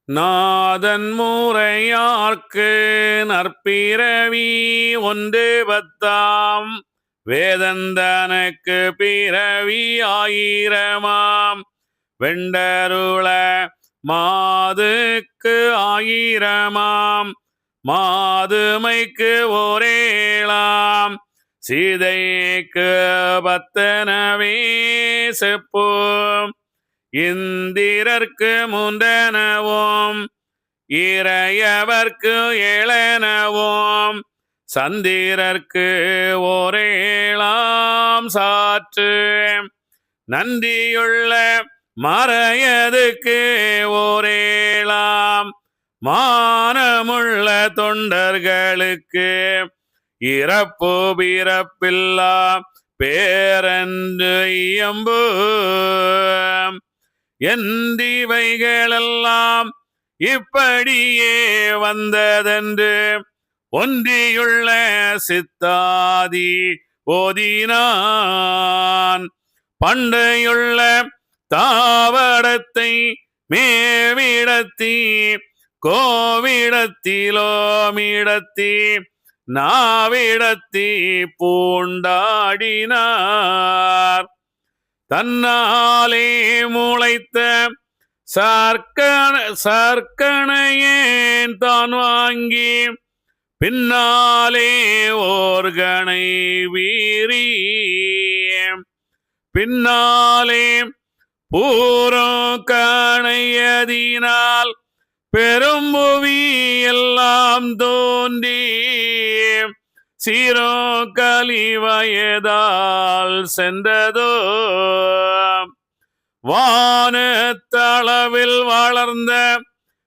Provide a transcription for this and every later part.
நாதன் முறையார்க்கு நற்பிறவி ஒன்று பத்தாம் வேதந்தனக்கு பிறவி ஆயிரமாம் வெண்டருள மாதுக்கு ஆயிரமாம் மாதுமைக்கு ஒரேளாம் சீதைக்கு பத்தனவே செப்போம் இந்திரர்க்கு முந்தனவோம் இறையவர்க்கு ஏளனவோம் சந்திரர்க்கு ஒரேளாம் சாற்று நந்தியுள்ள மறையதுக்கு ஒரேளாம் மானமுள்ள தொண்டர்களுக்கு இறப்பு பிறப்பில்லா பேரன்று இயம்பு எந்திவைகளெல்லாம் இப்படியே வந்ததென்று ஒன்றியுள்ள சித்தாதி ஓதினான் பண்டையுள்ள தாவடத்தை மேவிடத்தி கோவிடத்திலோமிடத்தி நாவிடத்தி பூண்டாடினார் தன்னாலே முளைத்த சர்க்கணையேன் தான் வாங்கி பின்னாலே ஓர்கனை வீரி பின்னாலே பூரம் கணையதினால் பெரும்புவி எல்லாம் தோன்றி சீரோ கலிவயதால் சென்றதோ வானத்தளவில் வளர்ந்த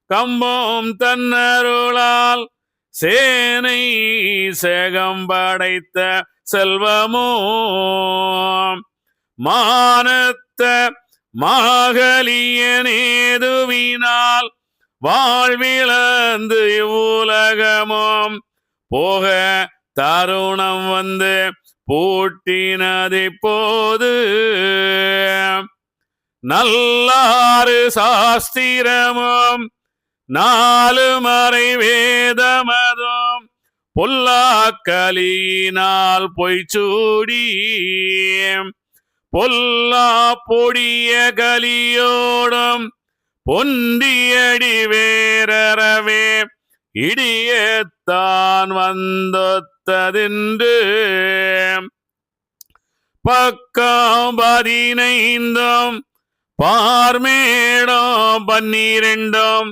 கம்பம் தன்னருளால் சேனை சேகம் படைத்த செல்வமோ மானத்த மாகலியனேதுவினால் வாழ்விழந்து உலகமும் போக தருணம் வந்து பூட்டினதை போது நல்லாறு சாஸ்திரமும் நாலு மறை வேதமதும் பொல்லாக்கலியினால் பொய்ச்சூடி பொல்லா பொடிய கலியோடும் பொந்தியடி வேறறவே இடியத்தான் வந்தொத்ததென்று பக்கம் 15 பார்மேடம் 12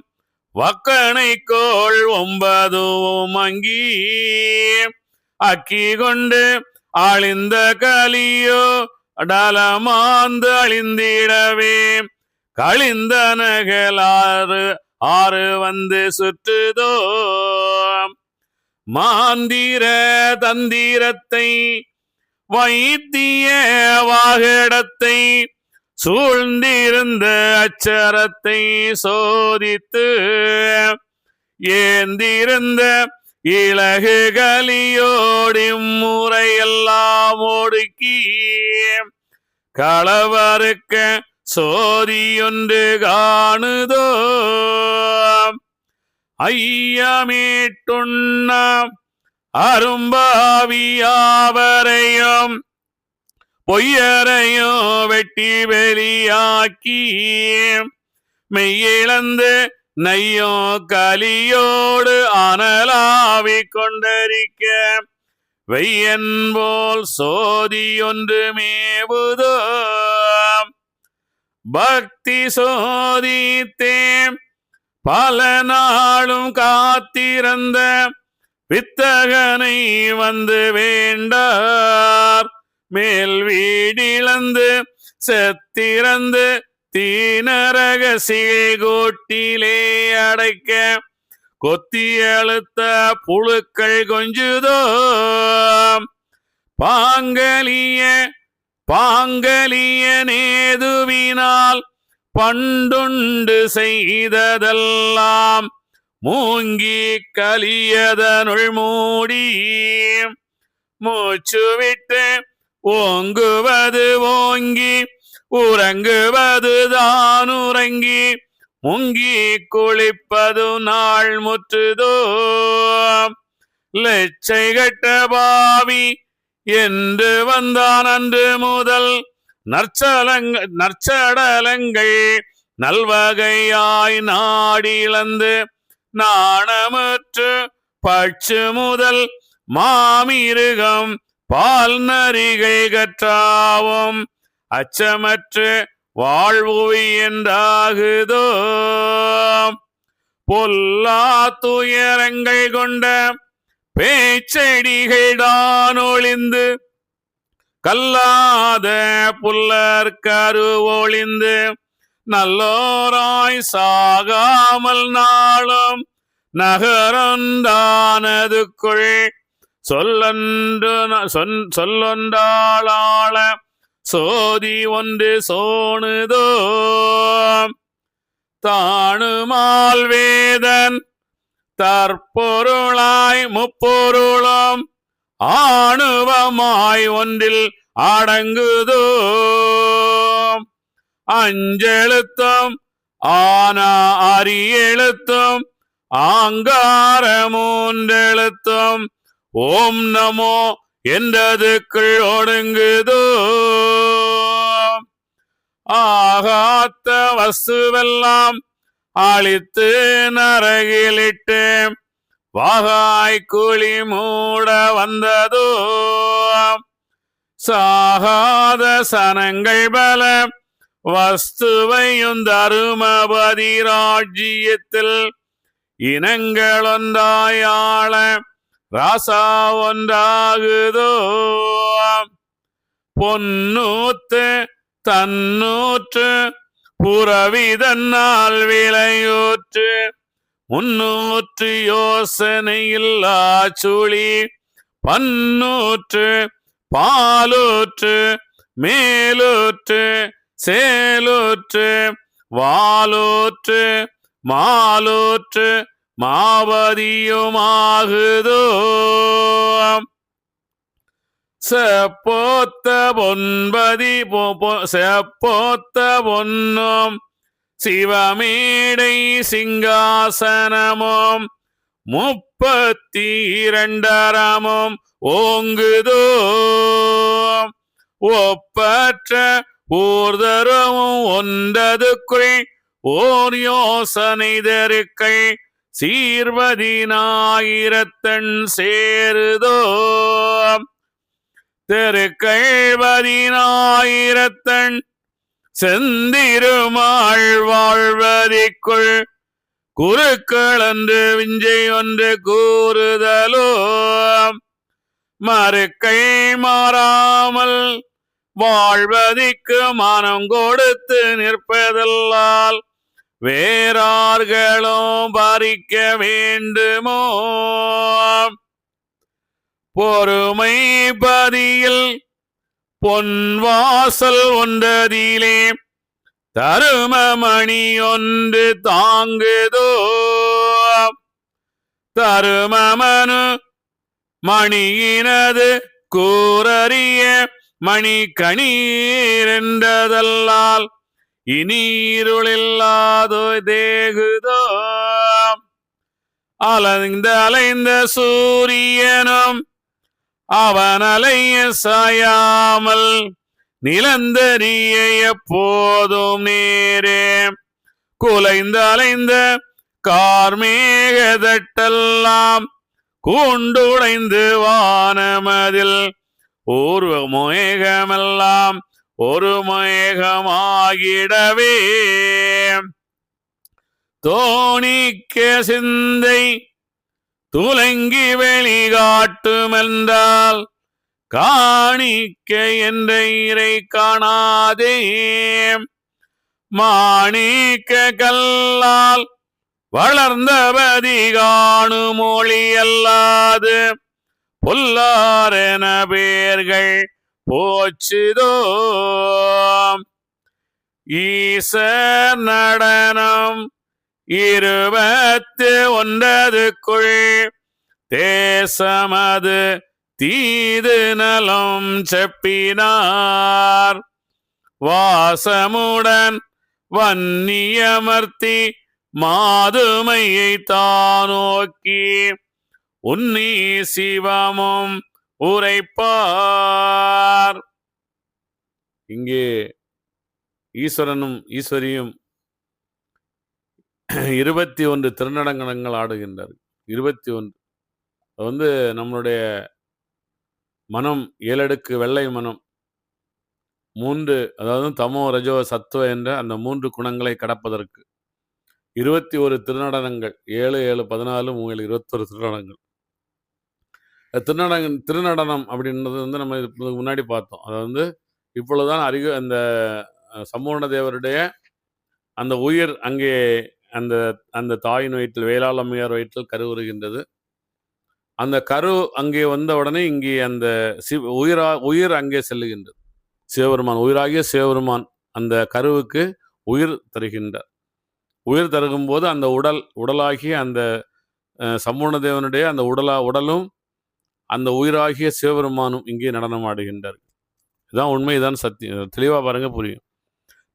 வக்கணைக்கோள் 9 அங்கி அக்கி கொண்டு அழிந்த கலியோ அடலமாந்து அழிந்திடவே கழிந்த நகலாறு 6 வந்து சுற்றுதோ மாந்திர தந்திரத்தை வைத்திய வாகடத்தை சூழ்ந்திருந்த அச்சரத்தை சோதித்து ஏந்திருந்த இலகு கலியோடி முறையெல்லாம் ஒடுக்கி களவருக்க சோதியொன்று காணுதோ ஐயமீட்டுண்ண அரும்பாவியாவரையும் பொய்யரையோ வெட்டி வெளியாக்கி மெய்யிழந்து நையோ கலியோடு அனலாவி கொண்டரிக்க வெய்யன் போல் சோதியொன்று மேவுதோ பக்தி சோதித்தேன் பல நாளும் காத்திருந்த வித்தகனை வந்து வேண்டார் மேல் வீடிழந்து செத்திறந்து தீனரக சீழ்கோட்டிலே அடைக்க கொத்தி அழுத்த புழுக்கள் கொஞ்சுதோ பாங்கலிய நேதுவினால் பண்டுண்டு செய்ததெல்லாம் மூங்கி கலியதனுள் மூடி மூச்சு விட்டு ஓங்குவது ஓங்கி உறங்குவது தான் உறங்கி முங்கி குளிப்பது நாள் முற்றுதோ லெச்சை கட்ட பாவி என்று வந்தான் அன்று முதல் நற்சடலங்கள் நல்வகையாய் நாடிழந்து நாணமுற்று பட்சு முதல் மாமிருகம் பால் நரிகை கற்றாவும் அச்சமற்று வாழ்வுவி என்றாகுதோ பொல்லா துயரங்கள் கொண்ட பேச்செடிகள் தான் ஒளிந்து கல்லாத புல்லர் கருவொளிந்து நல்லோராய் சாகாமல் நாளும் நகரந்தானதுக்குள் சொல்லொன்றாளாள சோதி ஒன்று சோணுதோ தானுமால் வேதன் தற்பொருளாய் முப்பொருளும் ஆணுவமாய் ஒன்றில் அடங்குதோ அஞ்செழுத்தும் ஆனா அரியெழுத்தும் ஆங்கார மூன்றெழுத்தும் ஓம் நமோ என்றதுக்குள் ஒடுங்குதோ ஆகாத்த வஸ்துவெல்லாம் அழித்து நரகிலிட்டு வாகாய் குழி மூட வந்ததோ சாகாத சனங்கள் பல வஸ்துவையும் தருமபதி ராஜ்யத்தில் இனங்களொன்றாயாள ராசா ஒன்றாகுதோ பொன்னூத்து தன்னூற்று புறவிதன்னால் விளையூற்று முன்னூற்று யோசனையில்லா சுழி பன்னூற்று பாலூற்று மேலூற்று சேலூற்று வாலூற்று மாலூற்று மாவதியுமாகுதோ செப்போத்த பொன்னும் சிவமேடை சிங்காசனமும் 32 ஓங்குதோ ஒப்பற்ற ஊர்தரவும் ஒன்றதுக்குள் ஓர் யோசனை தெருக்கள் சீர்வதினாயிரத்தன் சேருதோ தெருக்கள் 10,000 செந்திருமாள் வாழ்வதிக்குள் குருக்கள் என்று விஞ்சை ஒன்று கூறுதலோ மறுக்கள் மாறாமல் வாழ்வதிக்கு மனம் கொடுத்து நிற்பதல்லால் வேறார்களும் பறிக்க வேண்டுமோ பொறுமை பதியில் பொன்வாசல் ஒன்றதிலே தருமமணி ஒன்று தாங்குதோ தருமமனு மணியினது கூறறிய மணி கணீரென்றதல்லால் இனீருளில்லாதோ தேகுதோ அலைந்த சூரியனும் அவன் அலைய சாயாமல் நிலந்தறிய எப்போதும் நேரே குலைந்த கார்மேகதட்டெல்லாம் கூண்டுடைந்து வானமதில் ஒரு மேகமெல்லாம் ஒரு மேகமாகிடவே தோணிக்க சிந்தை துலங்கி வெளிகாட்டுமென்றால் காணிக்க என்ற இறை காணாதே மாணிக்க கல்லால் வளர்ந்தபதி காணு மொழி அல்லாது பொல்லாரென பேர்கள் போச்சுதோ ஈசர் நடனம் 21 தேசமது தீது நலம் செப்பினார் வாசமுடன் வன்னியமர்த்தி மாதுமையை தானோக்கி உன்னி சிவமும் உரைப்பார். இங்கே ஈஸ்வரனும் ஈஸ்வரியும் 21 திருநடனங்கள் ஆடுகின்றார். 21 நம்மளுடைய மனம், ஏழடுக்கு வெள்ளை மனம், 3 அதாவது தமோ ரஜோ சத்துவ என்ற அந்த 3 குணங்களை கடப்பதற்கு 21 திருநடனங்கள். 7 7 14 3 21 திருநடனங்கள். திருநடனம் அப்படின்றது நம்ம இதுக்கு முன்னாடி பார்த்தோம். அதாவது இப்பொழுதுதான் அந்த சம்பூர்ண தேவருடைய அந்த உயிர் அங்கே அந்த அந்த தாயின் வயிற்றில், வேளாளம்மையார் வயிற்றில் கருவுறுகின்றது. அந்த கரு அங்கே வந்த உடனே இங்கே அந்த உயிர் அங்கே செல்லுகின்றது. சிவபெருமான், உயிராகிய சிவபெருமான் அந்த கருவுக்கு உயிர் தருகின்றார். உயிர் தருகும்போது அந்த உடலாகிய அந்த சம்பூர்ண தேவனுடைய அந்த உடலும் அந்த உயிராகிய சிவபெருமானும் இங்கே நடனம் ஆடுகின்றார். இதுதான் உண்மை, இதுதான் சத்தியம். தெளிவாக பாருங்க, புரியும்.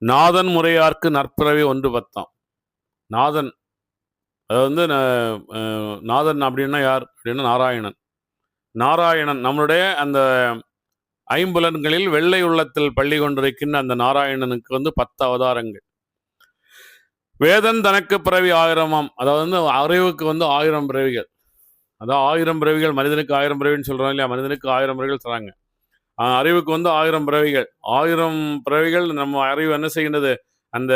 நாதன் முறையார்க்கு நற்பிறவி 1/10. நாதன், அதாவது நாதன் அப்படின்னா யார் அப்படின்னா நாராயணன். நாராயணன் நம்மளுடைய அந்த ஐம்புலன்களில் வெள்ளை உள்ளத்தில் பள்ளி கொண்டிருக்கின்ற அந்த நாராயணனுக்கு 10 அவதாரங்கள். வேதன் தனக்கு பிறவி 1000ஆம், அதாவது அறிவுக்கு 1000 பிறவிகள். அதான் 1000 பிறவிகள். மனிதனுக்கு 1000 பிறவின்னு சொல்றாங்க இல்லையா? மனிதனுக்கு 1000 பிறவிகள் தராங்க. அறிவுக்கு 1000 பிறவிகள். 1000 பிறவிகள் நம்ம அறிவு என்ன செய்கின்றது? அந்த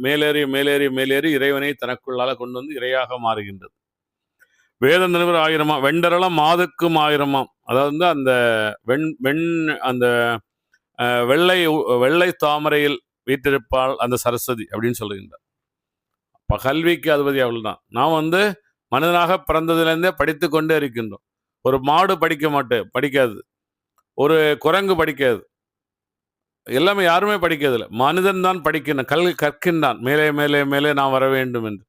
மேலேறி மேலேறி மேலேறி இறைவனை தனக்குள்ளால கொண்டு வந்து இறையாக மாறுகின்றது. வேதம் நினைவர் 1000ஆம். வெண்டரளம் மாதுக்கும் 1000ஆம். அதாவது அந்த அந்த வெள்ளை தாமரையில் வீட்டிருப்பாள் அந்த சரஸ்வதி அப்படின்னு சொல்லுகின்றார். இப்போ கல்விக்கு அதிபதி அவள் தான். நாம் மனிதனாக பிறந்ததுலேருந்தே படித்து கொண்டே இருக்கின்றோம். ஒரு மாடு படிக்காது, ஒரு குரங்கு படிக்காது, எல்லாமே யாருமே படிக்கிறதில்லை. மனிதன் தான் கற்கின்றான், மேலே மேலே மேலே நான் வர வேண்டும் என்று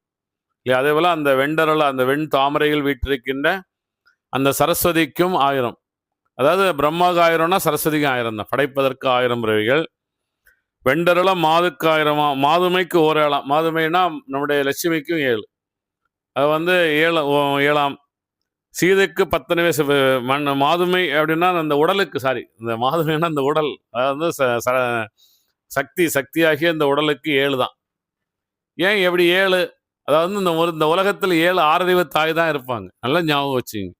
இல்லையா? அதே போல அந்த அந்த வெண் தாமரையில் வீட்டிருக்கின்ற அந்த சரஸ்வதிக்கும் 1000. அதாவது பிரம்மாவுக்கு 1000னா சரஸ்வதிக்கு 1000 தான். படைப்பதற்கு 1000 பிறவிகள். வெண்டரளம் மாதுக்கு 1000. மாதுமைக்கு 1 மாதுமைனா நம்முடைய லட்சுமிக்கும் 7. அது 7ஆம். சீதைக்கு 10 மாதுமை அப்படின்னா அந்த உடலுக்கு, இந்த மாதுமைனா அந்த உடல், அதாவது சக்தியாகிய இந்த உடலுக்கு 7 தான். ஏன் எப்படி 7? அதாவது இந்த உலகத்தில் 7 ஆறறிவு தாய் தான் இருப்பாங்க. நல்லா ஞாபகம் வச்சுங்க.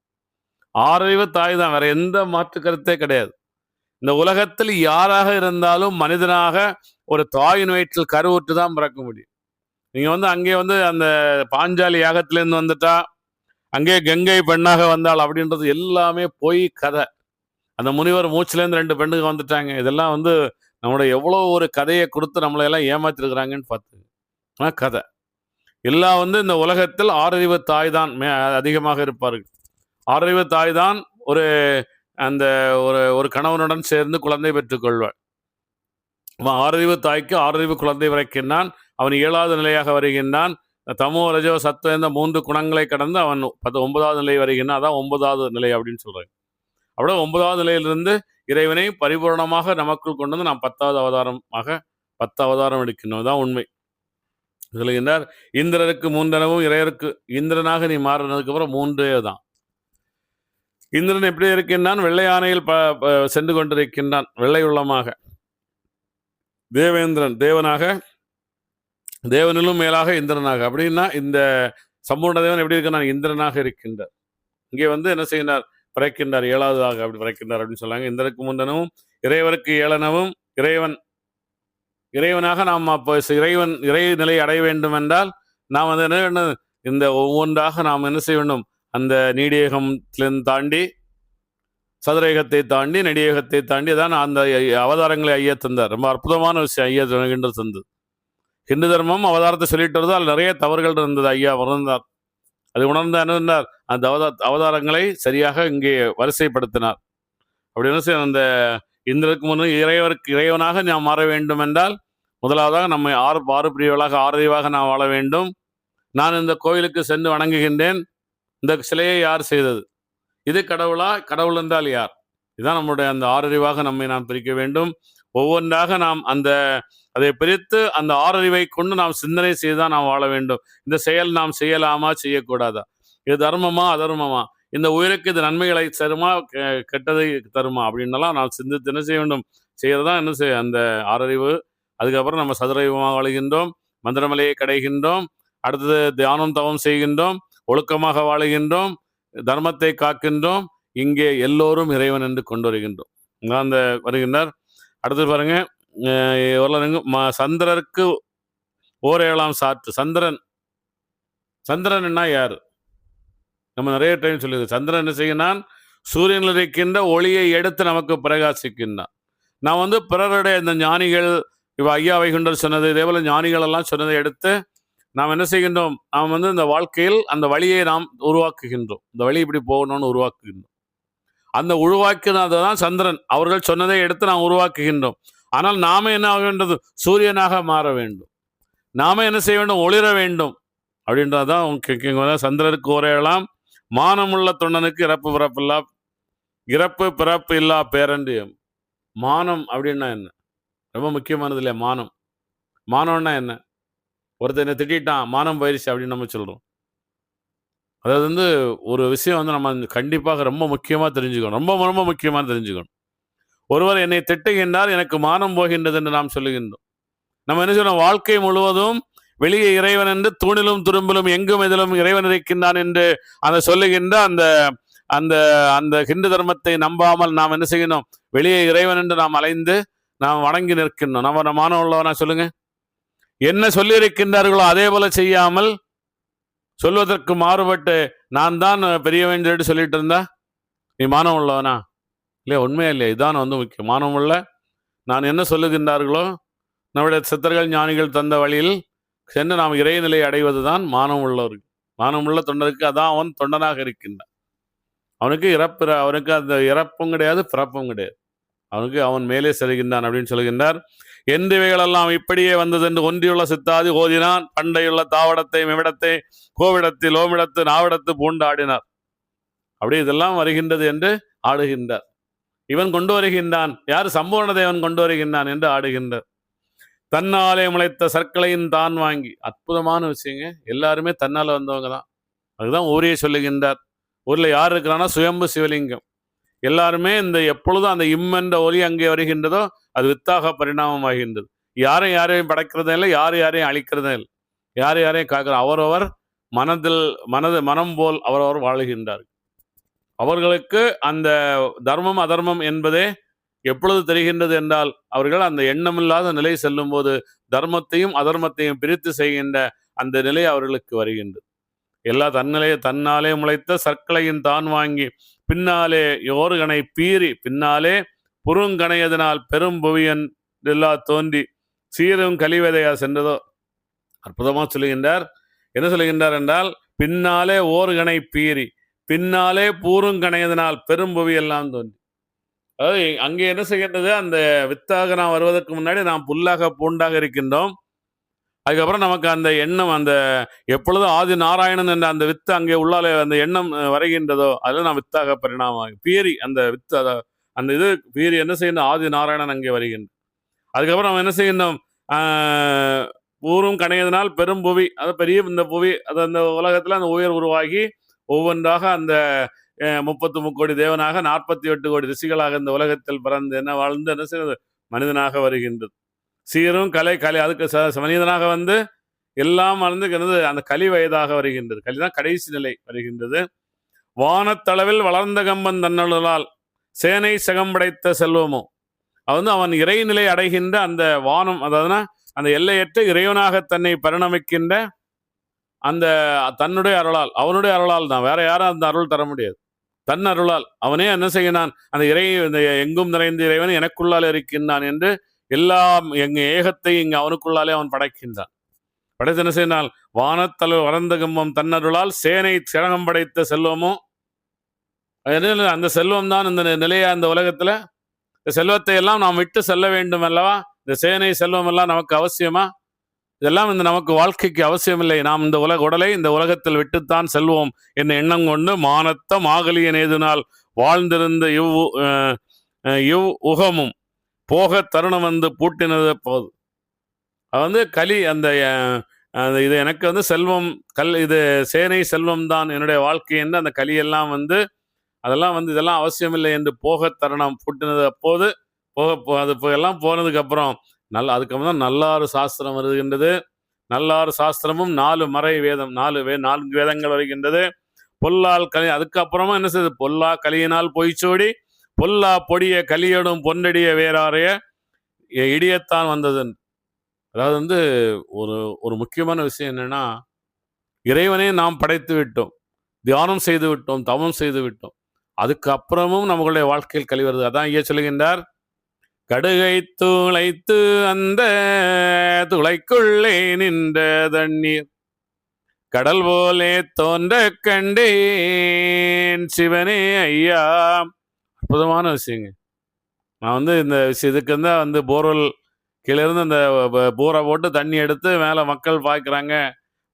ஆறறிவு தாய் தான், வேற எந்த மாற்று கருத்தே கிடையாது. இந்த உலகத்தில் யாராக இருந்தாலும் மனிதனாக ஒரு தாயின் வயிற்றில் கருவுற்று தான் பிறக்க முடியும். நீங்க அங்கே அந்த பாஞ்சாலி யாகத்திலேருந்து வந்துட்டா அங்கே கங்கை பெண்ணாக வந்தாள் அப்படின்றது எல்லாமே பொய் கதை. அந்த முனிவர் மூச்சிலேருந்து 2 பெண்ணுங்க வந்துட்டாங்க. இதெல்லாம் நம்மளுடைய எவ்வளோ ஒரு கதையை கொடுத்து நம்மளையெல்லாம் ஏமாத்திருக்கிறாங்கன்னு பார்த்து கதை. எல்லாம் இந்த உலகத்தில் ஆறறிவு தாய் தான் அதிகமாக இருப்பார்கள். ஆறறிவு தாய் தான் ஒரு கணவனுடன் சேர்ந்து குழந்தை பெற்றுக்கொள்வாள். ஆறறிவு தாய்க்கு 6 குழந்தை பிறக்கின்றான். அவன் 7வது நிலையாக வருகின்றான். தமோ ரஜோ சத்துவ இந்த 3 குணங்களை கடந்து அவன் 9வது நிலை வருகின்றான். அதான் 9வது நிலை அப்படின்னு சொல்றாங்க. அப்படியே 9வது நிலையிலிருந்து இறைவனை பரிபூர்ணமாக நமக்குள் கொண்டு நாம் 10வது அவதாரம் எடுக்கின்றோம். தான் உண்மை. சொல்லுகின்றார், இந்திரருக்கு 3 இறையருக்கு இந்திரனாக நீ மாறினதுக்கு அப்புறம் 3 தான். இந்திரன் எப்படி இருக்கின்றான்? வெள்ளை யானையில் சென்று கொண்டிருக்கின்றான், வெள்ளை உள்ளமாக. தேவேந்திரன் தேவனாக, தேவனிலும் மேலாக இந்திரனாக. அப்படின்னா இந்த சம்பூர்ண தேவன் எப்படி இருக்கிறான்? இந்திரனாக இருக்கின்றார். இங்கே என்ன செய்கின்றார்? பிறக்கின்றார், 7வதாக அப்படி பிறக்கின்றார் அப்படின்னு சொல்லாங்க. இந்திரனுக்கு 3 இறைவருக்கு 7 இறைவனாக நாம் அப்போ இறை நிலை அடைய வேண்டும் என்றால் நாம் என்ன இந்த ஒவ்வொன்றாக நாம் என்ன செய்ய வேண்டும்? அந்த நீடியகத்திலிருந்து தாண்டி, சதுரேகத்தை தாண்டி, நெடியகத்தை தாண்டி தான் அந்த அவதாரங்களை ஐயா தந்தார். ரொம்ப அற்புதமான விஷயம் ஐயா ஹிந்து தந்தது. ஹிந்து தர்மம் அவதாரத்தை சொல்லிட்டு வருது. அதில் நிறைய தவறுகள் இருந்தது. ஐயா உணர்ந்தார். அது உணர்ந்த அணுந்தார். அந்த அவதாரங்களை சரியாக இங்கே வரிசைப்படுத்தினார். அப்படி என்ன செய்ய, அந்த இந்திரனுக்கு முன் இறைவனாக நாம் மாற வேண்டும் என்றால் முதலாவதாக நம்மை 6 பிரிவுகளாக 6 அறிவாக நாம் வாழ வேண்டும். நான் இந்த கோயிலுக்கு சென்று வணங்குகின்றேன், இந்த சிலையை யார் செய்தது? இது கடவுளா? கடவுள் என்றால் யார்? இதுதான் நம்முடைய அந்த 6 அறிவாக நம்மை நாம் பிரிக்க வேண்டும். ஒவ்வொன்றாக நாம் அதை பிரித்து அந்த ஆறறிவை கொண்டு நாம் சிந்தனை செய்துதான் நாம் வாழ வேண்டும். இந்த செயல் நாம் செய்யலாமா, செய்யக்கூடாதா, இது தர்மமா அதர்மமா, இந்த உயிருக்கு இது நன்மைகளை தருமா கெட்டதை தருமா அப்படின்னலாம் நாம் சிந்தித்து என்ன செய்ய வேண்டும், செய்யறதுதான் என்ன செய்ய அந்த ஆறறிவு. அதுக்கப்புறம் நம்ம சதுரயுகமாக வாழுகின்றோம், மந்திரமலையை கடைகின்றோம், அடுத்தது தியானம் தவம் செய்கின்றோம், ஒழுக்கமாக வாழுகின்றோம், தர்மத்தை காக்கின்றோம், இங்கே எல்லோரும் இறைவன் என்று கொண்டு வருகின்றோம். அந்த வருகின்றார். அடுத்து பாருங்க, சந்திரருக்கு ஓர் 7ஆம் சாற்று. சந்திரன் என்ன யாரு? நம்ம நிறைய டைம் சொல்லுது, சந்திரன் என்ன செய்யணும், சூரியனில் இருக்கின்ற ஒளியை எடுத்து நமக்கு பிரகாசிக்கின்றான். நான் பிறருடைய இந்த ஞானிகள் ஐயா வைகுண்டர் சொன்னது, இதே போல ஞானிகள் எல்லாம் சொன்னதை எடுத்து நாம் என்ன செய்கின்றோம், நாம் இந்த வாழ்க்கையில் அந்த வழியை நாம் உருவாக்குகின்றோம். இந்த வழி இப்படி போகணும்னு உருவாக்குகின்றோம். அந்த உருவாக்கினதான் சந்திரன். அவர்கள் சொன்னதை எடுத்து நாம் உருவாக்குகின்றோம். ஆனால் நாம என்ன ஆக வேண்டது, சூரியனாக மாற வேண்டும். நாம என்ன செய்ய வேண்டும், ஒளிர வேண்டும். அப்படின்றதான் சந்திரருக்கு உரையலாம். மானமுள்ள தொண்டனுக்கு இறப்பு பிறப்பு இல்லா பேரண்டியம். மானம் அப்படின்னா என்ன, ரொம்ப முக்கியமானது இல்லையா? மானம்னா என்ன? ஒருத்தர் என்ன திட்டான், மானம் போயிடுச்சு அப்படின்னு நம்ம சொல்றோம். அதாவது ஒரு விஷயம் நம்ம கண்டிப்பாக ரொம்ப முக்கியமாக தெரிஞ்சுக்கணும், ரொம்ப ரொம்ப முக்கியமாக தெரிஞ்சுக்கணும். ஒருவர் என்னை திட்டுகின்றார், எனக்கு மானம் போகின்றது என்று நாம் சொல்லுகின்றோம். நம்ம என்ன சொல்றோம், வாழ்க்கை முழுவதும் வெளியே இறைவன் என்று தூணிலும் துரும்பிலும் எங்கும் எதிலும் இறைவன் இருக்கின்றான் என்று அதை சொல்லுகின்ற அந்த அந்த அந்த ஹிந்து தர்மத்தை நம்பாமல் நாம் என்ன செய்யணும், வெளியே இறைவன் என்று நாம் அலைந்து நாம் வணங்கி நிற்கின்றோம். நம்ம மானம் உள்ளவனா சொல்லுங்க? என்ன சொல்லியிருக்கின்றார்களோ அதே போல செய்யாமல் சொல்வதற்கு மாறுபட்டு நான் தான் பெரியவன் சொல்லிட்டு இருந்தா நீ மானம் உள்ளவனா இல்லையா? உண்மையா இல்லையா? இதான் முக்கியம். மானம் உள்ள நான் என்ன சொல்லுகின்றார்களோ நம்முடைய சித்தர்கள் ஞானிகள் தந்த வழியில் சென்று நாம் இறைநிலையை அடைவது தான் மானம் உள்ளவர்கள். மானம் உள்ள தொண்டருக்கு அதான் அவன் தொண்டனாக இருக்கின்றான். அவனுக்கு அந்த இறப்பும் கிடையாது, பிறப்பும் கிடையாது. அவன் மேலே செல்கின்றான் அப்படின்னு சொல்கின்றார். என்றைவைகளெல்லாம் இப்படியே வந்தது என்று ஒன்றியுள்ள சித்தாதி ஓதினான். பண்டையுள்ள தாவடத்தை மிவிடத்தை கோவிடத்தில் ஓமிடத்து நாவிடத்து பூண்டு ஆடினார். அப்படி இதெல்லாம் வருகின்றது என்று ஆடுகின்றார். இவன் கொண்டு வருகின்றான், யார்? சம்பூர்ண தேவன் கொண்டு வருகின்றான் என்று ஆடுகின்றார். தன்னாலே முளைத்த சர்க்களையின் தான் வாங்கி. அற்புதமான விஷயங்க. எல்லாருமே தன்னால வந்தவங்க தான். அதுதான் ஊரே சொல்லுகின்றார். ஊரில் யார் இருக்கிறான்னா சுயம்பு சிவலிங்கம். எல்லாருமே இந்த எப்பொழுதும் அந்த என்ற ஒலி அங்கே வருகின்றதோ அது வித்தாக பரிணாமமாகின்றது. யாரையும் படைக்கிறதே இல்லை, யாரையும் அழிக்கிறதே இல்லை, யாரையும் காக்கிற அவரவர் மனம் போல் அவரவர் வாழுகின்றார். அவர்களுக்கு அந்த தர்மம் அதர்மம் என்பதே எப்பொழுது தெரிகின்றது என்றால் அவர்கள் அந்த எண்ணமில்லாத நிலை செல்லும் போது தர்மத்தையும் அதர்மத்தையும் பிரித்து செய்கின்ற அந்த நிலை அவர்களுக்கு வருகின்றது. எல்லா தன்னாலே முளைத்த சர்க்களையின் தான் வாங்கி பின்னாலே யோர்கனை பீறி பின்னாலே புறுங்கணையதனால் பெரும் புவியன் எல்லா தோன்றி சீரும் கழிவதையா சென்றதோ. அற்புதமா சொல்லுகின்றார். என்ன சொல்லுகின்றார் என்றால், பின்னாலே ஓர்கனை பீறி பின்னாலே பூருங்கணையதனால் பெரும் புவி எல்லாம் தோன்றி. அதாவது அங்கே என்ன செய்கின்றது, அந்த வித்தாக நாம் வருவதற்கு முன்னாடி நாம் புல்லாக பூண்டாக இருக்கின்றோம். அதுக்கப்புறம் நமக்கு அந்த எண்ணம், அந்த எப்பொழுதும் ஆதி நாராயணன் என்ற அந்த வித்து அங்கே உள்ளாலே அந்த எண்ணம் வரைகின்றதோ அதில் நாம் வித்தாக பரிணாமம் பீரி அந்த வித்து அந்த இது பீரி என்ன செய்யணும், ஆதி நாராயணன் அங்கே வருகின்ற. அதுக்கப்புறம் நம்ம என்ன செய்யணும், ஊரும் கணையதனால் பெரும் புவி, அது பெரிய இந்த புவி, அது அந்த உலகத்தில் அந்த உயர் உருவாகி ஒவ்வொன்றாக அந்த 33 கோடி தேவனாக 48 கோடி ரிஷிகளாக இந்த உலகத்தில் பிறந்து என்ன வாழ்ந்து என்ன செய்வது, மனிதனாக வருகின்றது. சீரும் கலை அதுக்கு மனிதனாக வந்து எல்லாம் மறந்துக்கிறது அந்த கலி வயதாக வருகின்றது. கலிதான் கடைசி நிலை வருகின்றது. வானத்தளவில் வளர்ந்த கம்பன் தன்னலால் சேனை சகம்படைத்த செல்வமோ. அவன் இறைநிலை அடைகின்ற அந்த வானம், அதாவது அந்த எல்லையற்ற இறைவனாக தன்னை பரிணமிக்கின்ற அந்த தன்னுடைய அருளால், அவனுடைய அருளால் தான், வேற யாரும் அந்த அருள் தர முடியாது. தன் அருளால் அவனே என்ன செய்யினான், அந்த இந்த எங்கும் நிறைந்த இறைவன் எனக்குள்ளால் இருக்கின்றான் என்று எல்லாம் எங்க ஏகத்தை இங்கு அவனுக்குள்ளாலே அவன் படைக்கின்றான். படைத்து என்ன செய்யினால், வானத்தளவு வளர்ந்த கம்பம் தன்னருளால் சேனை சிறகம் படைத்த செல்வமோ. அந்த செல்வம் தான் இந்த நிலைய அந்த உலகத்துல. இந்த செல்வத்தை எல்லாம் நாம் விட்டு செல்ல வேண்டும் அல்லவா? இந்த சேனை செல்வம் எல்லாம் நமக்கு அவசியமா? இதெல்லாம் இந்த நமக்கு வாழ்க்கைக்கு அவசியமில்லை. நாம் இந்த உடலை இந்த உலகத்தில் விட்டுத்தான் செல்வோம் என்ற எண்ணம் கொண்டு மானத்த மாகலிய நேதுனால் வாழ்ந்திருந்த இவ் உகமும் போக தருணம் வந்து பூட்டினது போது. அது வந்து கலி அந்த இது எனக்கு வந்து செல்வம் இது சேனை செல்வம் தான் என்னுடைய வாழ்க்கை என்று அந்த கலியெல்லாம் வந்து அதெல்லாம் வந்து இதெல்லாம் அவசியமில்லை என்று போக தருணம் பூட்டினது அப்போது அது எல்லாம் போனதுக்கப்புறம் அதுக்கப்புறம் தான் நல்லாறு சாஸ்திரம் வருகின்றது. நல்லாறு சாஸ்திரமும் 4 மறை வேதம் 4 வேதங்கள் வருகின்றது. பொல்லால் கலி அதுக்கப்புறமா என்ன செய்யுது? பொல்லா கலியினால் பொய்ச்சோடி பொல்லா பொடிய கலியோடும் பொன்னடிய வேறாரைய இடியத்தான் வந்தது. அதாவது வந்து ஒரு ஒரு முக்கியமான விஷயம் என்னன்னா, இறைவனே நாம் படைத்து விட்டோம், தியானம் செய்து விட்டோம், தவம் செய்து விட்டோம். அதுக்கப்புறமும் நம்மளுடைய வாழ்க்கையில் கலி வருது. அதான் ஐயா சொல்லுகின்றார், கடுகை துளைத்து அந்த துளைக்குள்ளே நின்ற தண்ணீர் கடல் போலே தோன்ற கண்டேன் சிவனே ஐயா. அற்புதமான விஷயங்க. நான் வந்து இந்த விஷயத்துக்கு தான் வந்து போர்வெல் கீழே இருந்து அந்த போரை போட்டு தண்ணி எடுத்து மேலே மக்கள் பார்க்குறாங்க,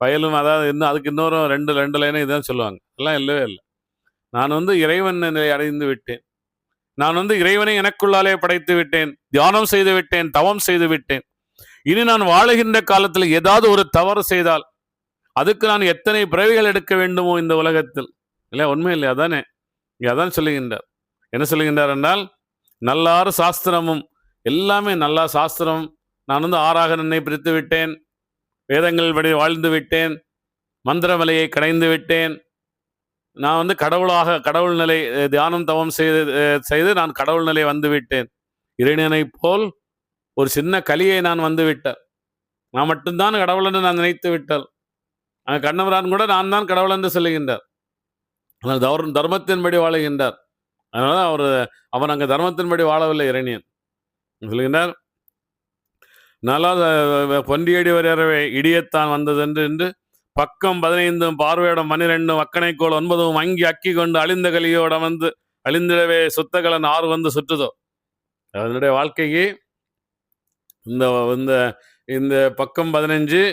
வயலும் அதாவது இன்னும் அதுக்கு இன்னொரு ரெண்டு லைனும் இதுதான் சொல்லுவாங்க. எல்லாம் இல்லவே இல்லை. நான் வந்து இறைவன் நிலை அடைந்து விட்டேன். நான் வந்து இறைவனை எனக்குள்ளாலே படைத்து விட்டேன், தியானம் செய்து விட்டேன், தவம் செய்து விட்டேன். இனி நான் வாழுகின்ற காலத்தில் ஏதாவது ஒரு தவறு செய்தால் அதுக்கு நான் எத்தனை பிறவிகள் எடுக்க வேண்டுமோ இந்த உலகத்தில், இல்லை உண்மை இல்லை? அதானே அதான் சொல்லுகின்றார். என்ன சொல்லுகின்றார் என்றால், நல்லாறு சாஸ்திரமும் எல்லாமே நல்லா சாஸ்திரம். நான் வந்து 6ஆக என்னை பிரித்து விட்டேன், வேதங்கள் படி வாழ்ந்து விட்டேன், மந்திரமலையை கடைந்து விட்டேன். நான் வந்து கடவுள் நிலை தியானம் தவம் செய்து நான் கடவுள் நிலை வந்து விட்டேன். இறைவனை போல் ஒரு சின்ன கலியை நான் வந்து விட்டேன். நான் மட்டும்தான் கடவுள் என்று நான் நினைத்து விட்டால், கண்ணவரான் கூட நான் தான் கடவுள் என்று சொல்லுகின்றார். ஆனால் தர்மத்தின்படி வாழுகின்றார். அதனால அவன் அங்கே தர்மத்தின்படி வாழவில்லை. இறைவன் சொல்லுகின்றார், நல்லா பொன்றியடி வரவே இடியத்தான் வந்தது என்று பக்கம் 15 பார்வையிடம் 12 அக்கனைக்கோள் 9 அங்கி அக்கி கொண்டு அழிந்த கலியோட வந்து அழிந்திடவே சுத்தகலன் 6 வந்து சுற்றுதோ. அதனுடைய வாழ்க்கைக்கு இந்த இந்த இந்த பக்கம் 15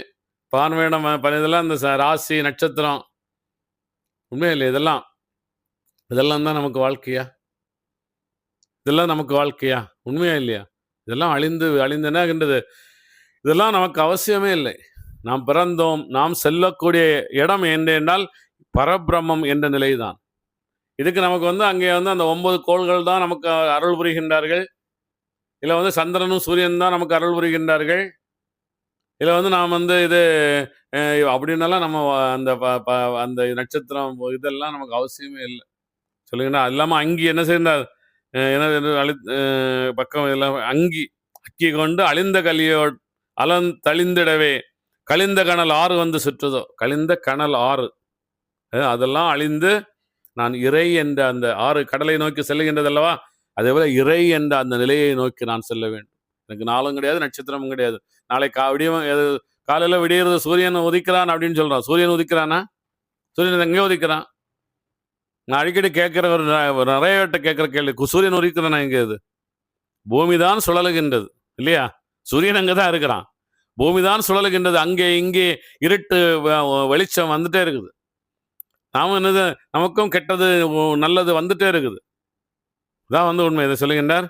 பார்வையிடம் இதெல்லாம் இந்த ராசி நட்சத்திரம் உண்மையில்லை. இதெல்லாம் தான் நமக்கு வாழ்க்கையா? இதெல்லாம் நமக்கு வாழ்க்கையா? உண்மையா இல்லையா? இதெல்லாம் அழிந்தனகின்றது. இதெல்லாம் நமக்கு அவசியமே இல்லை. நாம் பிறந்தோம், நாம் செல்லக்கூடிய இடம் என்றால் பரபிரம்மம் என்ற நிலைதான். இதுக்கு நமக்கு வந்து அங்கே வந்து அந்த 9 கோள்கள் தான் நமக்கு அருள் புரிகின்றார்கள். இல்லை வந்து சந்திரனும் சூரியன் தான் நமக்கு அருள் புரிகின்றார்கள். இல்லை வந்து நாம் வந்து இது அப்படின்னாலாம் நம்ம அந்த நட்சத்திரம் இதெல்லாம் நமக்கு அவசியமே இல்லை. சொல்லுங்கன்னா அது இல்லாமல் அங்கி என்ன செய்தார்? பக்கம் எல்லாம் அக்கி கொண்டு அழிந்த கலியோடு தளிந்திடவே கழிந்த கணல் 6 வந்து சுற்றுதோ. கழிந்த கணல் 6 அதெல்லாம் அழிந்து நான் இறை என்ற அந்த 6 கடலை நோக்கி செல்லுகின்றது அல்லவா? அதே போல இறை என்ற அந்த நிலையை நோக்கி நான் செல்ல வேண்டும். எனக்கு நாளும் கிடையாது, நட்சத்திரமும் கிடையாது. நாளை காலையில் விடியறது சூரியன் உதிக்கிறான் அப்படின்னு சொல்றான். சூரியன் உதிக்கிறானா? சூரியன் எங்கே உதிக்கிறான்? நான் அடிக்கடி கேட்கிற நிறைய பேர்ட்ட கேட்கிற கேள்வி, சூரியன் உதிக்கிறானா? எங்கே? அது பூமி தான் சுழலுகின்றது இல்லையா? சூரியன் அங்கே தான் இருக்கிறான், பூமி தான் சுழலுகின்றது. அங்கே இங்கே இருட்டு வெளிச்சம் வந்துட்டே இருக்குது. நாம என்னது, நமக்கும் கெட்டது நல்லது வந்துட்டே இருக்குது. இதான் வந்து உண்மை. இதை சொல்லுகின்றார்.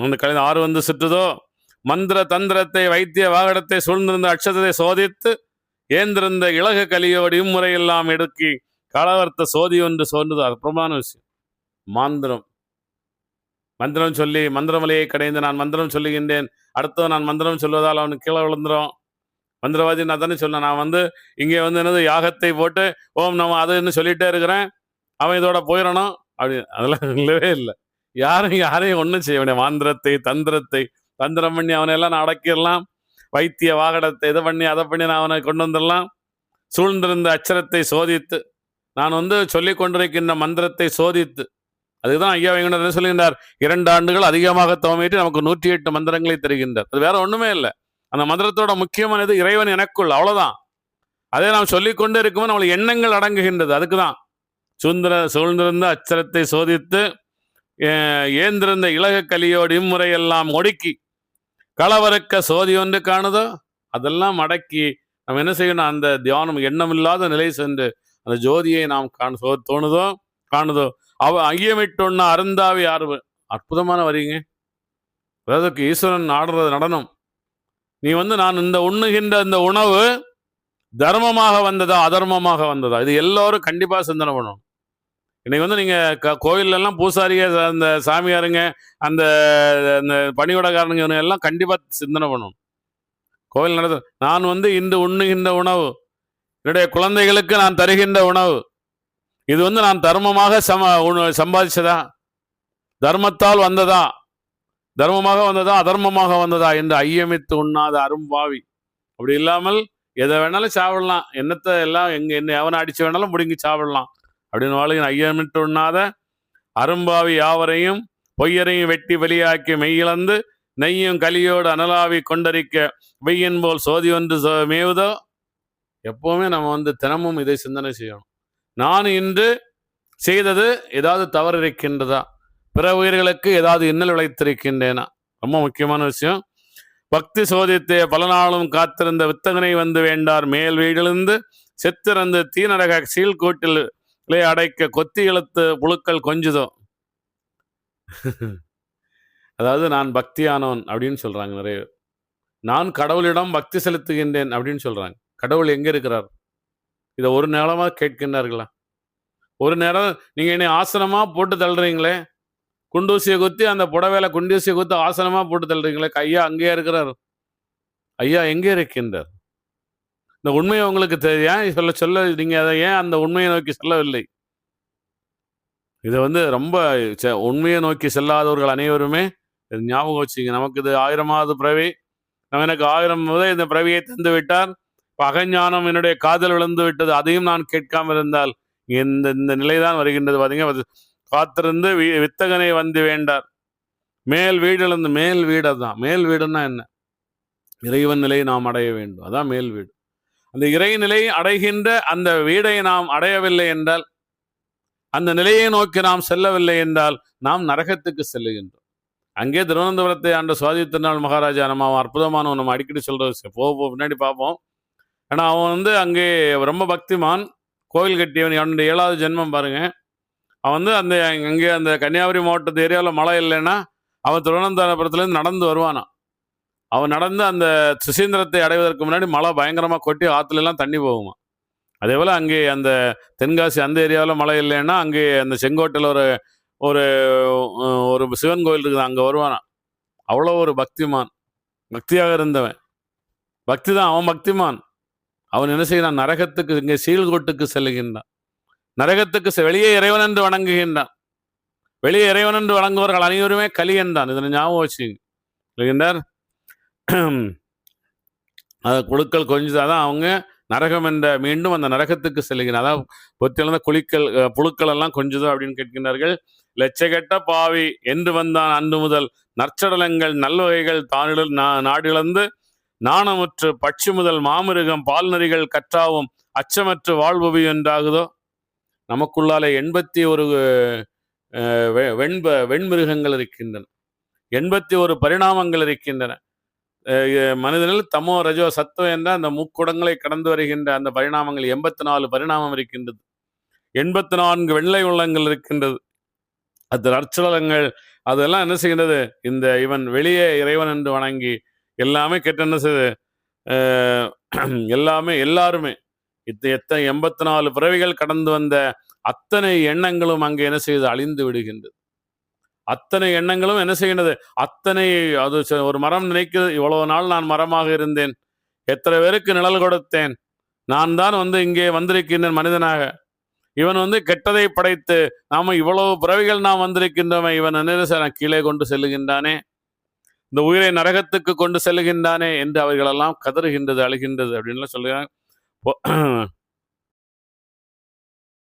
அந்த கலைஞர் 6 வந்து சுற்றுதோ. மந்திர தந்திரத்தை வைத்திய வாகடத்தை சூழ்ந்திருந்த அட்சத்தை சோதித்து ஏந்திருந்த இலக கலியோடு இம்முறையெல்லாம் எடுக்கி களவர்த்த சோதி ஒன்று சோர்ந்தது. அற்புதமான விஷயம். மந்திரம் சொல்லி மந்திரமலையை கடைந்து நான் மந்திரம் சொல்லுகின்றேன், அடுத்தது நான் மந்திரம் சொல்வதால் அவனுக்கு கீழே விழுந்துடும். மந்திரவாதி நான் தானே சொன்னேன். நான் வந்து இங்கே வந்து என்னது யாகத்தை போட்டு ஓம் நம்ம அதுன்னு சொல்லிகிட்டே இருக்கிறேன், அவன் இதோட போயிடணும் அப்படி. அதெல்லாம் இல்லவே இல்லை. யாரையும் ஒன்றும் செய்ய வேண்டிய மாந்திரத்தை தந்திரம் பண்ணி அவனையெல்லாம் நான் அடக்கிடலாம். வைத்திய வாகடத்தை இதை பண்ணி அதை பண்ணி நான் அவனை கொண்டு வந்துடலாம். சூழ்ந்திருந்த அச்சரத்தை சோதித்து நான் வந்து சொல்லி கொண்டிருக்கின்ற மந்திரத்தை சோதித்து, அதுதான் ஐயா வைகுண்டர் சொல்லுகின்றார், 2 ஆண்டுகள் அதிகமாக தவமிட்டு நமக்கு 108 மந்திரங்களை தருகின்றார். அது வேற ஒண்ணுமே இல்லை. அந்த மந்திரத்தோட முக்கியமானது இறைவன் எனக்குள், அவ்வளவுதான். அதே நாம் சொல்லிக்கொண்டே இருக்கும்போது நம்மளுக்கு எண்ணங்கள் அடங்குகின்றது. அதுக்குதான் சூழ்ந்திருந்த அச்சரத்தை சோதித்து ஏந்திருந்த இலக கலியோடு இம்முறையெல்லாம் ஒடுக்கி களவறுக்க சோதி ஒன்று காணுதோ. அதெல்லாம் அடக்கி நம்ம என்ன செய்யணும்? அந்த தியானம் எண்ணமில்லாத நிலை சென்று அந்த ஜோதியை நாம் காணுதோ. ஐயமிட்டொன்னா அருந்தாவி ஆர்வ. அற்புதமான வரிங்க. அதாவது ஈஸ்வரன் ஆடுறது நடனம். நீ வந்து நான் இந்த உண்ணுகின்ற இந்த உணவு தர்மமாக வந்ததா அதர்மமாக வந்ததா, இது எல்லோரும் கண்டிப்பாக சிந்தனை பண்ணணும். இன்னைக்கு வந்து நீங்கள் கோயிலெல்லாம் பூசாரிக, அந்த சாமியாருங்க, அந்த அந்த பணிவிடக்காரனுங்க எல்லாம் கண்டிப்பாக சிந்தனை பண்ணணும். கோவில் நடத்த நான் வந்து இன்று உண்ணுகின்ற உணவு, என்னுடைய குழந்தைகளுக்கு நான் தருகின்ற உணவு, இது வந்து நான் தர்மமாக சம்பாதிச்சதா, தர்மத்தால் வந்ததா, தர்மமாக வந்ததா அதர்மமாக வந்ததா என்று ஐயமித்து உண்ணாத அரும்பாவி. அப்படி இல்லாமல் எதை வேணாலும் சாப்பிடலாம், என்னத்தை எல்லாம் என்ன எவனை அடிச்சு வேணாலும் முடிங்கி சாப்பிடலாம் அப்படின்னு வாழ்க்கை ஐயமிட்டு உண்ணாத அரும்பாவி யாவரையும் பொய்யரையும் வெட்டி வெளியாக்கி மெய்யிழந்து நெய்யும் கலியோடு அனலாவி கொண்டரிக்க வெய்யன் போல் சோதி ஒன்று மேவுதோ. எப்பவுமே நம்ம வந்து தினமும் இதை சிந்தனை செய்யணும். நான் இன்று செய்தது ஏதாவது தவறு இருக்கின்றதா, பிற உயிர்களுக்கு ஏதாவது இன்னல் விளைத்திருக்கின்றேனா, ரொம்ப முக்கியமான விஷயம். பக்தி சோதித்தே பல நாளும் காத்திருந்த வித்தகனை வந்து வேண்டார் மேல் வீடிலிருந்து செத்திறந்து தீநரக சீழ்கூட்டில் அடைக்க கொத்தி இழுத்து புழுக்கள் கொஞ்சுதோ. அதாவது நான் பக்தியானவன் அப்படின்னு சொல்றாங்க நிறைய. நான் கடவுளிடம் பக்தி செலுத்துகின்றேன் அப்படின்னு சொல்றாங்க. கடவுள் எங்க இருக்கிறார்? இதை ஒரு நேரமா கேட்கின்றார்களா? ஒரு நேரம் நீங்க என்னை ஆசனமா போட்டு தள்ளுறீங்களே, குண்டூசியை குத்தி அந்த புடவையில குண்டூசியை குத்தி ஆசனமா போட்டு தள்ளுறீங்களே, ஐயா அங்கேயே இருக்கிறார். ஐயா எங்கே இருக்கின்றார்? இந்த உண்மையை உங்களுக்கு ஏன் சொல்ல நீங்க அதை ஏன் அந்த உண்மையை நோக்கி செல்லவில்லை? இதை வந்து ரொம்ப உண்மையை நோக்கி செல்லாதவர்கள் அனைவருமே ஞாபகம் வச்சுங்க. நமக்கு இது 1000வது பிறவி, எனக்கு 1000 முதல் இந்த பிறவியை தந்து விட்டார். அகஞானம் என்னுடைய காதல் விழுந்து விட்டது, அதையும் நான் கேட்காமல் இருந்தால் இந்த இந்த நிலைதான் வருகின்றது. பார்த்தீங்க, காத்திருந்து வித்தகனை வந்து வேண்டார் மேல் வீடிலிருந்து. மேல் வீடு தான். மேல் வீடுன்னா என்ன? இறைவன் நிலையை நாம் அடைய வேண்டும், அதான் மேல் வீடு. அந்த இறைநிலை அடைகின்ற அந்த வீடை நாம் அடையவில்லை என்றால், அந்த நிலையை நோக்கி நாம் செல்லவில்லை என்றால் நாம் நரகத்துக்கு செல்லுகின்றோம். அங்கே திருவனந்தபுரத்தை ஆண்ட சுவாதி திருநாள் மகாராஜா நம்ம அற்புதமானவன், நம்ம அடிக்கடி சொல்ற விஷயம், போக பின்னாடி பார்ப்போம். ஏன்னா அவன் வந்து அங்கே ரொம்ப பக்திமான், கோவில் கட்டியவன். அவனுடைய 7வது ஜென்மம் பாருங்க. அவன் வந்து அந்த அங்கே அந்த கன்னியாகுமரி மாவட்டத்து ஏரியாவில் மழை இல்லைன்னா அவன் திருவனந்தபுரத்துலேருந்து நடந்து வருவானா. அவன் நடந்து அந்த சுசீந்திரத்தை அடைவதற்கு முன்னாடி மழை பயங்கரமாக கொட்டி ஆற்றுலாம் தண்ணி போகுமா. அதே போல் அங்கே அந்த தென்காசி அந்த ஏரியாவில் மழை இல்லைன்னா அங்கே அந்த செங்கோட்டையில் ஒரு ஒரு ஒரு சிவன் கோயில் இருக்குது, அங்கே வருவானா. அவ்வளோ ஒரு பக்திமான், பக்தியாக இருந்தவன். பக்தி தான், அவன் பக்திமான். அவன் என்ன செய்கிறான்? நரகத்துக்கு, இங்கே சீழ்கோட்டுக்கு செல்லுகின்றான். நரகத்துக்கு வெளியே இறைவன் என்று வணங்குகின்றான். வெளியே இறைவன் என்று வணங்குவவர்கள் அனைவருமே கலி என்றான். இதனை ஞாபகம் வச்சுக்கின்றார். அதை குழுக்கள் கொஞ்சாதான் அவங்க நரகம் என்ற மீண்டும் அந்த நரகத்துக்கு செல்லுகிறார். அதாவது பொத்திலிருந்த புழுக்கள் எல்லாம் கொஞ்சதோ அப்படின்னு கேட்கின்றார்கள். லட்சகட்ட பாவி என்று வந்தான் அன்று முதல் நற்சடலங்கள் நல்வகைகள் தானிடல் நாடிழந்து நாணமுற்று பட்சி முதல் மாமிருகம் பால் நரிகள் கற்றாவும் அச்சமற்று வாழ்பவி என்றாகுதோ. நமக்குள்ளாலே 81 வெண்மிருகங்கள் இருக்கின்றன, 81 பரிணாமங்கள் இருக்கின்றன. மனிதனில் தமோ ரஜோ சத்துவம் என்ற அந்த முக்குடங்களை கடந்து வருகின்ற அந்த பரிணாமங்கள் 84 பரிணாமம் இருக்கின்றது. 84 வெள்ளை உள்ளங்கள் இருக்கின்றது. அது அர்ச்சலங்கள் அதெல்லாம் என்ன செய்கின்றது? இந்த இவன் வெளியே இறைவன் என்று வணங்கி எல்லாமே கெட்ட என்ன செய்யுது? எல்லாருமே 84 பிறவிகள் கடந்து வந்த அத்தனை எண்ணங்களும் அங்கே என்ன செய்யுது? அழிந்து விடுகின்றது. அத்தனை எண்ணங்களும் என்ன செய்கின்றது? அத்தனை அது ஒரு மரம் நினைக்கிறது, இவ்வளவு நாள் நான் மரமாக இருந்தேன், எத்தனை பேருக்கு நிழல் கொடுத்தேன், நான் தான் வந்து இங்கே வந்திருக்கின்றேன் மனிதனாக. இவன் வந்து கெட்டதை படைத்து நாம இவ்வளவு பிறவிகள் நாம் வந்திருக்கின்றோமே, இவன் என்ன கீழே கொண்டு செல்லுகின்றானே, இந்த உயிரை நரகத்துக்கு கொண்டு செல்லுகின்றானே என்று அவைகளெல்லாம் கதறுகின்றது, அழுகின்றது அப்படின்லாம் சொல்லுகிறாங்க.